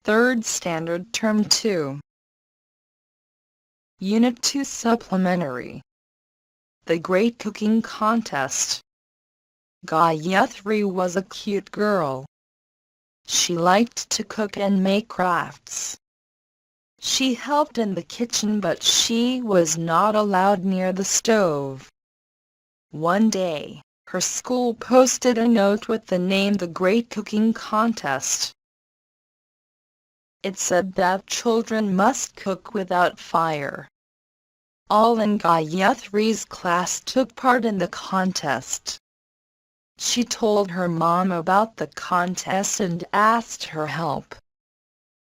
3rd Standard Term 2. Unit 2 Supplementary. The Great Cooking Contest. Gayatri was a cute girl. She liked to cook and make crafts. She helped in the kitchen, but she was not allowed near the stove. One day, her school posted a note with the name The Great Cooking Contest. It said that children must cook without fire. All in Gayatri's class took part in the contest. She told her mom about the contest and asked her help.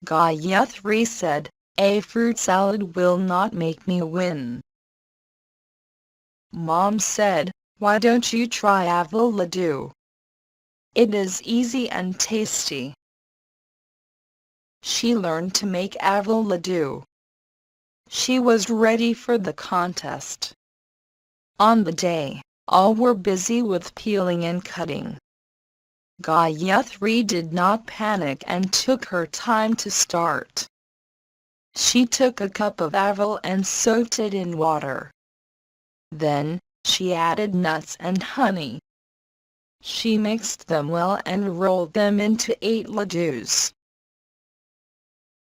Gayatri said, "A fruit salad will not make me win." Mom said, "Why don't you try apple laddu? It is easy and tasty." She learned to make apple laddu. She was ready for the contest. On the day, all were busy with peeling and cutting. Gayatri did not panic and took her time to start. She took a cup of apple and soaked it in water. Then, she added nuts and honey. She mixed them well and rolled them into 8 laddus.